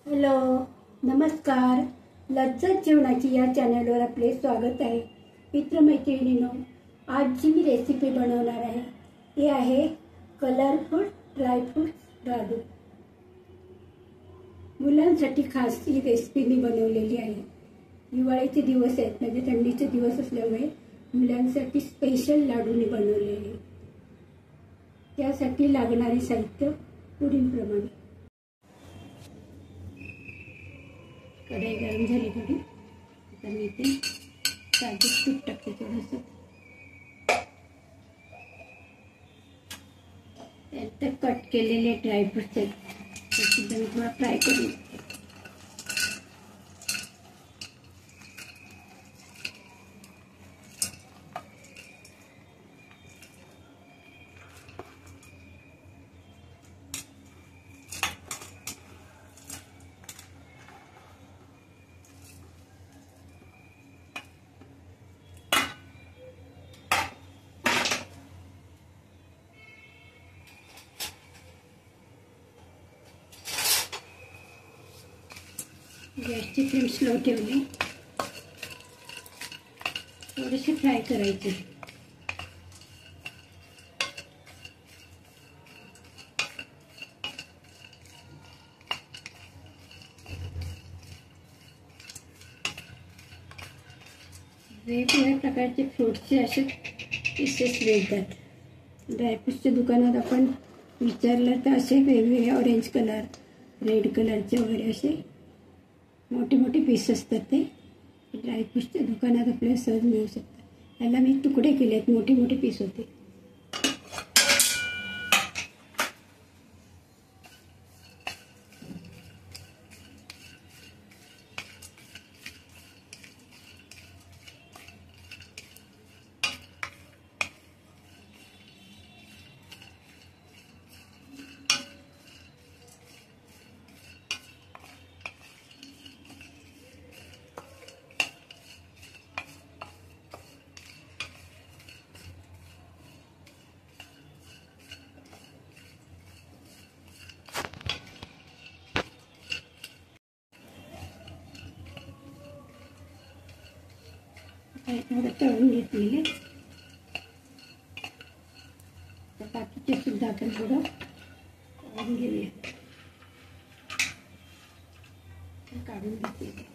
Hello, नमस्कार. लज्जत जेवणाची या चॅनलवर आपले स्वागत आहे. मित्रमैत्रिणींनो, आज जी मी रेसिपी बनवणार आहे ती आहे कलरफुल ड्रायफ्रूट लाडू. मुलांसाठी खास ही रेसिपी मी बनवलेली आहे. दिवाळीचे दिवस आहेत, म्हणजे थंडीचे दिवस असल्यामुळे मुलांसाठी स्पेशल लाडू मी बनवले आहे. त्यासाठी लागणारे साहित्य पुढीलप्रमाणे. कढई गरम झाली थोडी. आता मी इथे साजूक तूप टाकते थोडंसं. त्यात कट केलेले ड्रायफ्रुट्स आहेत, ते सुद्धा मी थोडं फ्राय करून घेते. गॅसची फ्लेम स्लो ठेवली. थोडेसे फ्राय करायचे. वेगवेगळ्या प्रकारचे फ्रूट्सचे असे पीसेस मिळतात. ड्रायफ्रूट्सच्या दुकानात आपण विचारलं तर असे वेगवेगळे ऑरेंज कलर, रेड कलरचे वगैरे असे मोठे मोठे पीस असतात. ते ड्रायफ्रूट्सच्या दुकानात आपल्याला सहज मिळू शकतात. याला मी तुकडे केले आहेत, मोठे मोठे पीस होते. थोडं तळून घेतलेले. बाकीचे सुद्धा आपण थोडं तळून घेऊया. काढून घेतले.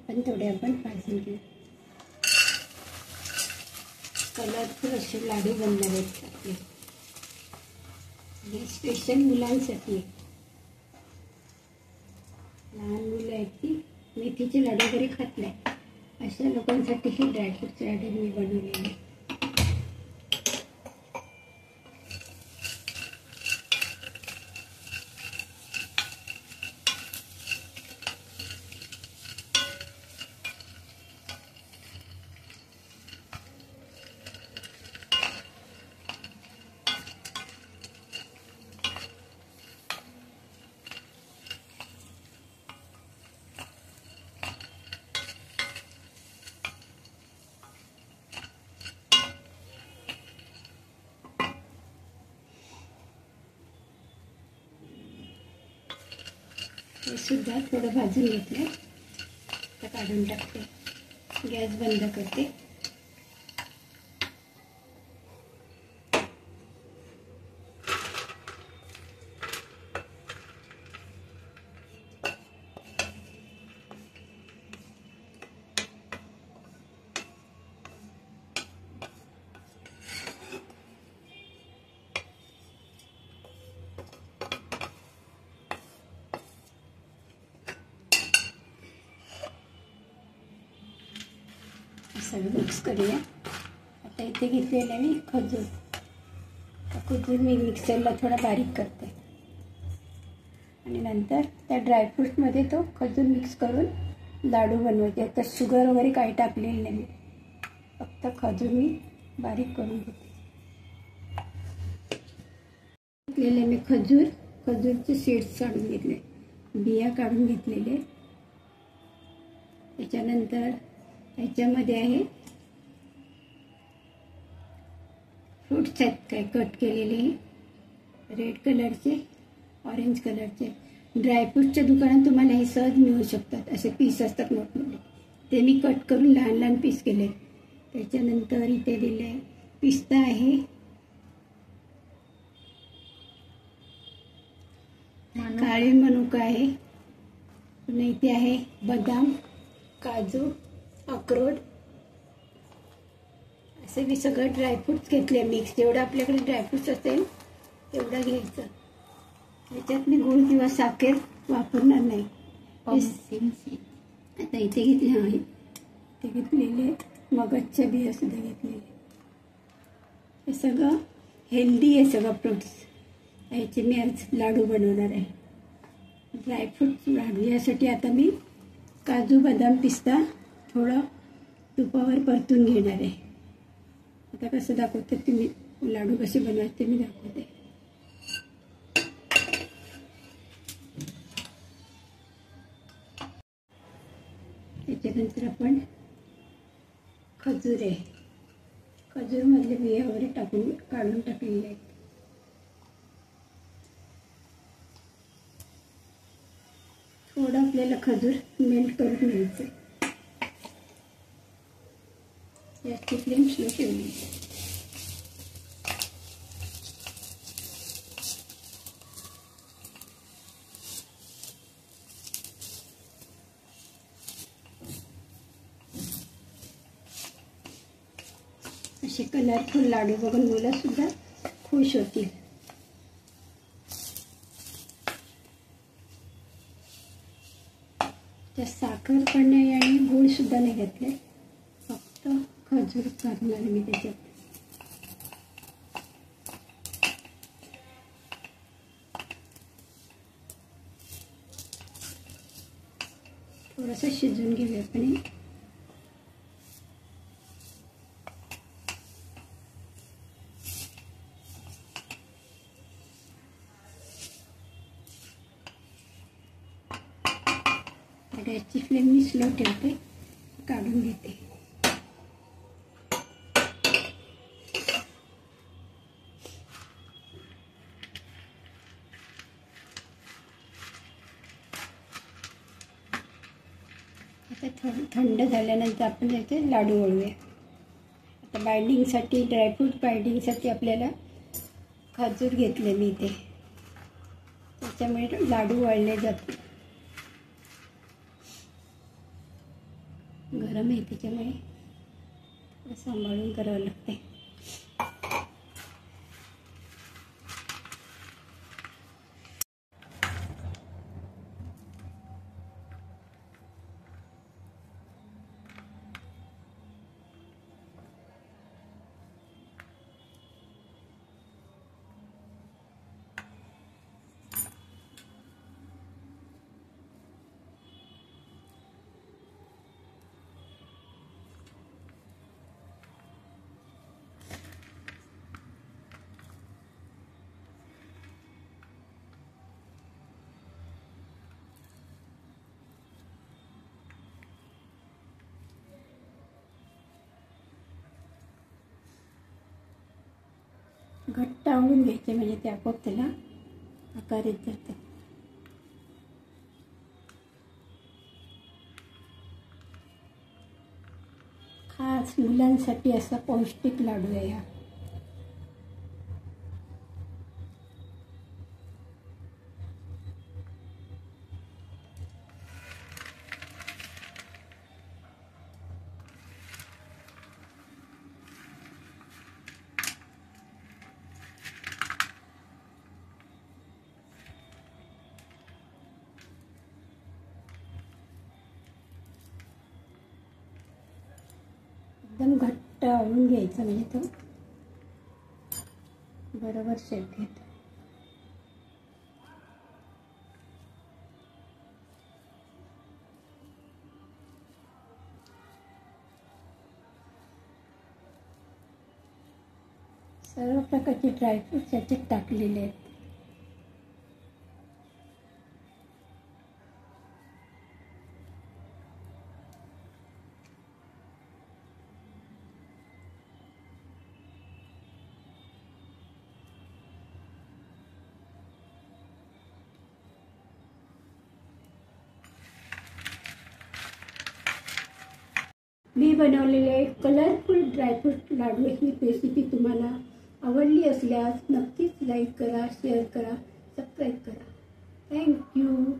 पण थोडे आपण भाजून घेऊ. कलरफुल असे लाडू बनणार आहेत आपले. हे स्पेशल मुलांसाठी. लहान मुलं आहेत ती मेथीचे लाडू वगैरे खात नाही, अशा लोकांसाठी हे ड्रायफ्रूटचे लाडू मी बनवलेले. हे सुद्धा थोडं भाजून घेतलं. आता काढून टाकते. गॅस बंद करते. सगळं मिक्स करूया. आता इथे घेतलेलं आहे मी खजूर. खजूर मी मिक्सरला थोडा बारीक करते आणि नंतर त्या ड्रायफ्रूटमध्ये तो खजूर मिक्स करून लाडू बनवते. त्यात शुगर वगैरे काही टाकलेलं नाही, फक्त खजूर मी बारीक करून घेते. घेतलेले मी खजूरचे सीड्स काढून घेतले, बिया काढून घेतलेले. त्याच्यानंतर ह्याच्यामध्ये आहे फ्रूट्स आहेत काय कट केलेले, रेड कलरचे, ऑरेंज कलरचे. ड्रायफ्रूटच्या दुकानात तुम्हाला हे सहज मिळू शकतात. असे पीस असतात मोठमोठे, ते मी कट करून लहान लहान पीस केले. त्याच्यानंतर इथे दिले पिस्ता आहे, काळे मनुका आहे, पुन्हा इथे आहे बदाम, काजू, अक्रोड. असे मी सगळं ड्रायफ्रूट्स घेतले मिक्स. जेवढं आपल्याकडे ड्रायफ्रूट्स असेल तेवढं घ्यायचं. त्याच्यात मी गूळ किंवा साखर वापरणार नाही. आता इथे घेतले आहे, ते घेतलेले मगजच्या बिया सुद्धा घेतलेले. हे सगळं हेल्दी आहे, सगळं फ्रूट्स. याचे मी आज लाडू बनवणार आहे, ड्रायफ्रूट लाडू. यासाठी आता मी काजू, बदाम, पिस्ता थोडं तुपावर परतून घेणार आहे. आता कसं दाखवते तुम्ही लाडू कसे बनवायचे मी दाखवते. त्याच्यानंतर आपण खजूर आहे, खजूरमधले बिया वगैरे काढून टाकलेले आहेत. थोडं आपल्याला खजूर मेल्ट करून घ्यायचं. याची फ्लेम स्लो ठेवली. असे कलरफुल लाडू बघून मुलं सुद्धा खुश होतील. त्यात साखर पण नाही आणि गूळ सुद्धा नाही घातले, फक्त खजूर घालणार मी त्याच्यात. थोडंसं शिजून घेऊया आपण. गॅसची फ्लेम मी स्लो ठेवते, काढून घेते. आता थंड झाल्यानंतर आपण त्याचे लाडू वळूया. आता बाइंडिंगसाठी, ड्रायफ्रूट बाइंडिंगसाठी आपल्याला खजूर घेतले मी इथे, त्याच्यामुळे लाडू वळले जातात. गरम आहे त्याच्यामुळे सांभाळून करावं लागते. घट्ट आवळून घ्यायचे, म्हणजे ते आपोआप त्याला आकार येत जाते. खास मुलांसाठी असा पौष्टिक लाडू आहे हा. एकदम घट्ट आवळून घ्यायचा, म्हणजे तो बरोबर शेप घेतो. सर्व प्रकारचे ड्रायफ्रूट्स याच्यात टाकलेले आहेत. मी बनवलेले कलरफुल ड्रायफ्रूट लाडू ही रेसिपी तुम्हाला आवडली असल्यास नक्कीच लाईक करा, शेअर करा, सबस्क्राईब करा. थँक्यू.